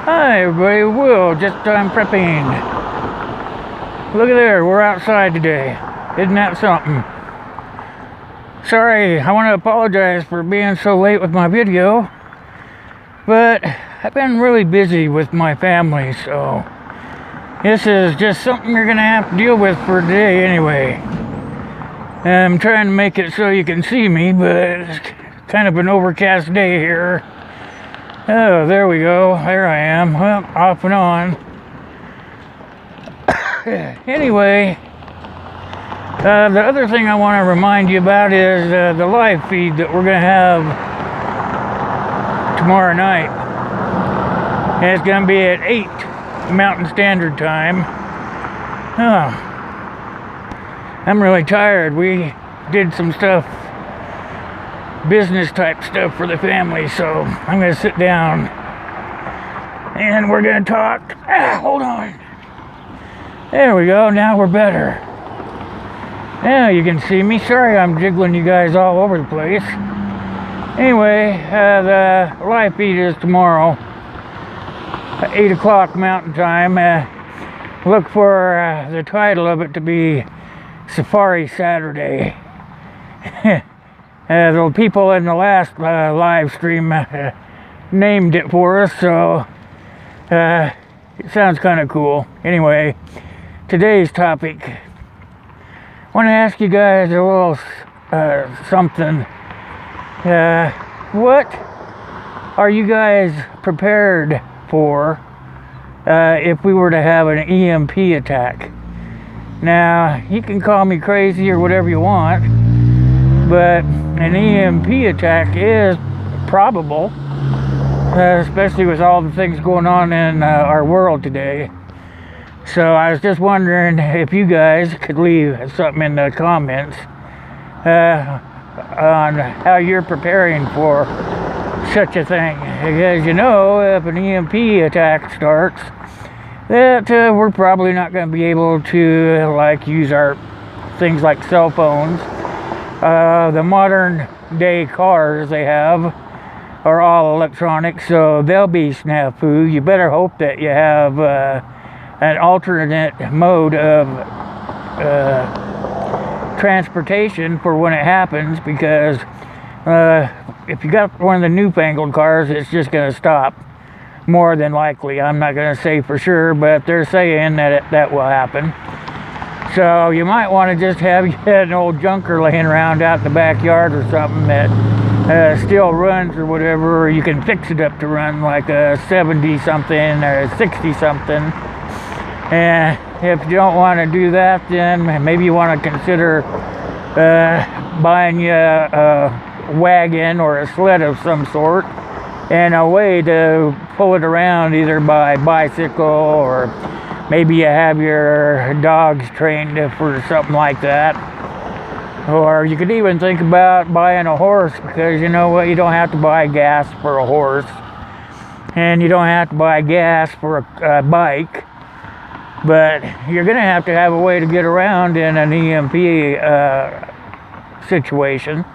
Hi everybody, Will, just time prepping. Look at there, we're outside today. Isn't that something? Sorry, I want to apologize for being so late with my video, but I've been really busy with my family, so this is just something you're going to have to deal with for today anyway. I'm trying to make it so you can see me, but it's kind of an overcast day here. Oh, there we go. There I am. Well, off and on. Anyway, the other thing I want to remind you about is the live feed that we're going to have tomorrow night. And it's going to be at 8 Mountain Standard Time. Oh, I'm really tired. We did some stuff, business type stuff for the family, so I'm going to sit down and we're going to talk. Hold on. There we go. Now we're better. Now you can see me. Sorry I'm jiggling you guys all over the place. Anyway, the live feed is tomorrow at 8 o'clock Mountain Time. Look for the title of it to be Safari Saturday. The people in the last live stream named it for us, so it sounds kind of cool. Anyway, today's topic. I want to ask you guys a little something. What are you guys prepared for if we were to have an EMP attack? Now, you can call me crazy or whatever you want, but an EMP attack is probable, especially with all the things going on in our world today. So I was just wondering if you guys could leave something in the comments on how you're preparing for such a thing. Because you know, if an EMP attack starts, that we're probably not going to be able to use our things like cell phones. The modern day cars they have are all electronic, so they'll be snafu. You better hope that you have an alternate mode of transportation for when it happens, because if you got one of the newfangled cars, it's just going to stop, more than likely. I'm not going to say for sure, but they're saying that that will happen. So you might want to just have an old junker laying around out in the backyard or something that still runs or whatever, or you can fix it up to run like a 70 something or a 60 something. And if you don't want to do that, then maybe you want to consider buying you a wagon or a sled of some sort and a way to pull it around, either by bicycle, or maybe you have your dogs trained for something like that. Or you could even think about buying a horse, because you know what, you don't have to buy gas for a horse, and you don't have to buy gas for a bike, but you're going to have a way to get around in an EMP situation.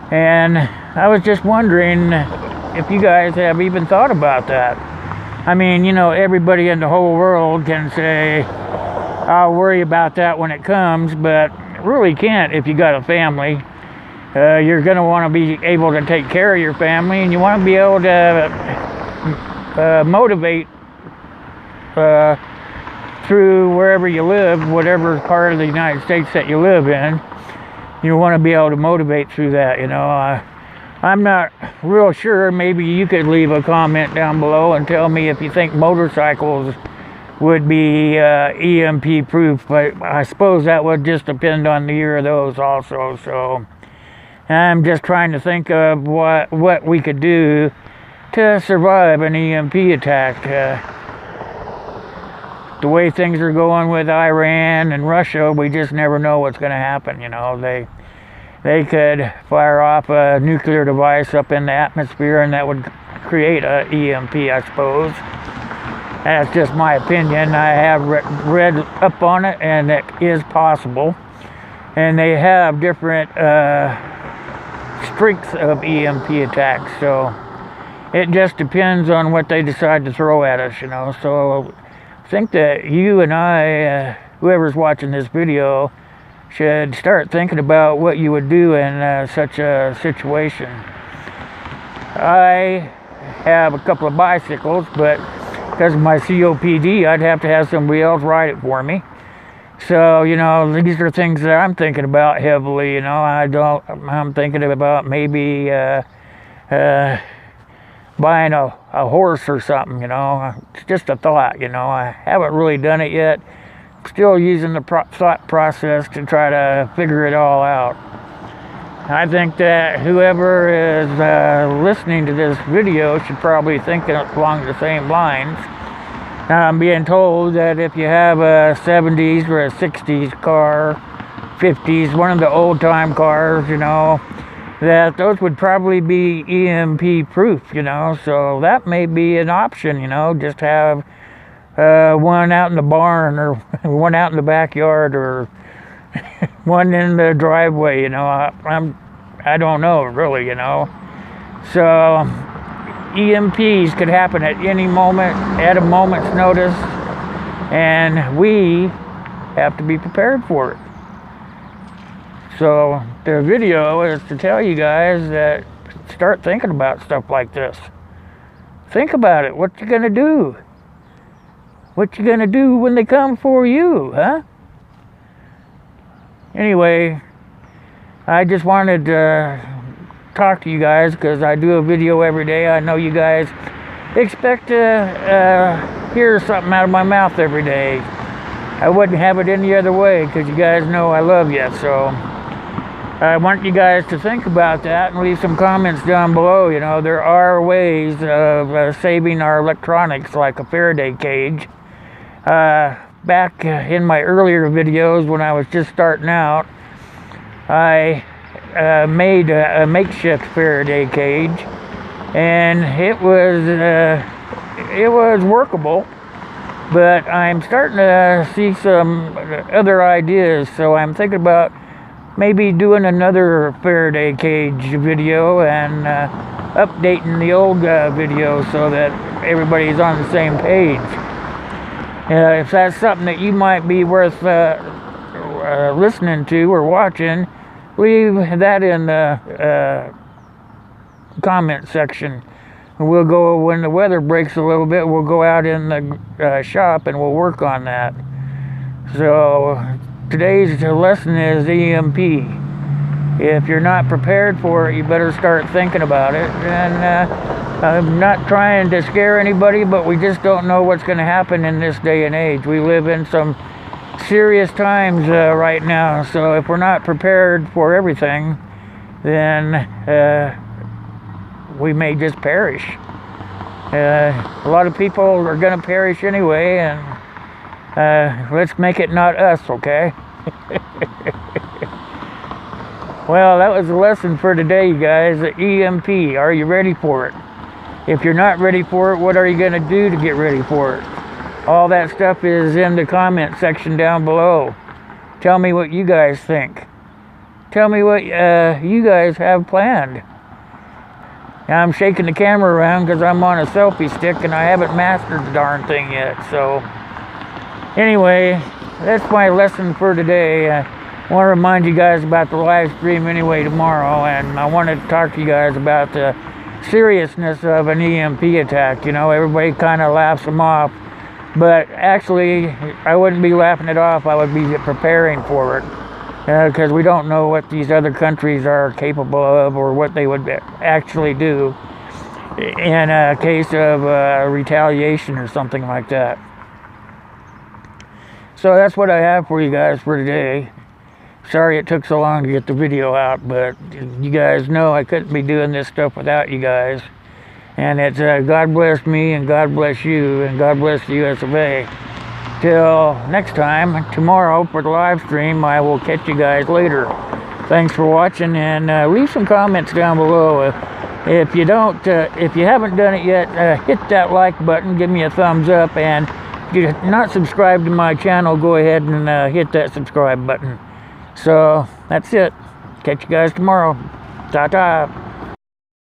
And I was just wondering if you guys have even thought about that. I mean, you know, everybody in the whole world can say, I'll worry about that when it comes, but really can't if you got a family. You're going to want to be able to take care of your family, and you want to be able to motivate through wherever you live, whatever part of the United States that you live in. You want to be able to motivate through that, you know. I'm not real sure. Maybe you could leave a comment down below and tell me if you think motorcycles would be EMP proof, but I suppose that would just depend on the year of those also. So I'm just trying to think of what we could do to survive an EMP attack. The way things are going with Iran and Russia, we just never know what's going to happen. You know, they could fire off a nuclear device up in the atmosphere, and that would create a EMP, I suppose. That's just my opinion. I have read up on it, and it is possible. And they have different strengths of EMP attacks. So it just depends on what they decide to throw at us, you know. So I think that you and I, whoever's watching this video, should start thinking about what you would do in such a situation. I have a couple of bicycles, but because of my COPD, I'd have to have somebody else ride it for me. So, you know, these are things that I'm thinking about heavily, you know. I'm thinking about maybe buying a horse or something, you know. It's just a thought, you know. I haven't really done it yet. Still using the thought process to try to figure it all out. I think that whoever is listening to this video should probably think along the same lines. I'm being told that if you have a 70s or a 60s car, 50s, one of the old-time cars, you know, that those would probably be EMP proof, you know, so that may be an option, you know, just have one out in the barn or one out in the backyard or one in the driveway, you know. I don't know really, you know. So EMPs could happen at any moment, at a moment's notice, and we have to be prepared for it. So the video is to tell you guys that start thinking about stuff like this. Think about it. What you gonna do? What you gonna do when they come for you, huh? Anyway, I just wanted to talk to you guys because I do a video every day. I know you guys expect to hear something out of my mouth every day. I wouldn't have it any other way because you guys know I love you. So I want you guys to think about that and leave some comments down below. You know, there are ways of saving our electronics, like a Faraday cage. Back in my earlier videos when I was just starting out, I made a makeshift Faraday cage, and it was workable, but I'm starting to see some other ideas, so I'm thinking about maybe doing another Faraday cage video and updating the old video so that everybody's on the same page. If that's something that you might be worth listening to or watching, leave that in the comment section. We'll go, when the weather breaks a little bit, we'll go out in the shop and we'll work on that. So today's lesson is EMP. If you're not prepared for it, you better start thinking about it. And I'm not trying to scare anybody, but we just don't know what's going to happen in this day and age. We live in some serious times right now, so if we're not prepared for everything, then we may just perish. A lot of people are going to perish anyway, and let's make it not us, okay? Well, that was the lesson for today, you guys. EMP, are you ready for it? If you're not ready for it, what are you going to do to get ready for it? All that stuff is in the comment section down below. Tell me what you guys think. Tell me what you guys have planned. Now, I'm shaking the camera around because I'm on a selfie stick and I haven't mastered the darn thing yet. So, anyway, that's my lesson for today. I want to remind you guys about the live stream anyway tomorrow, and I wanted to talk to you guys about the seriousness of an EMP attack. You know, everybody kind of laughs them off, but actually I wouldn't be laughing it off. I would be preparing for it, because we don't know what these other countries are capable of or what they would actually do in a case of retaliation or something like that. So that's what I have for you guys for today. Sorry it took so long to get the video out, but you guys know I couldn't be doing this stuff without you guys. And it's God bless me and God bless you and God bless the US of A. Till next time, tomorrow for the live stream, I will catch you guys later. Thanks for watching, and leave some comments down below. If you haven't done it yet, hit that like button, give me a thumbs up, and if you're not subscribed to my channel, go ahead and hit that subscribe button. So, that's it. Catch you guys tomorrow. Ta-ta.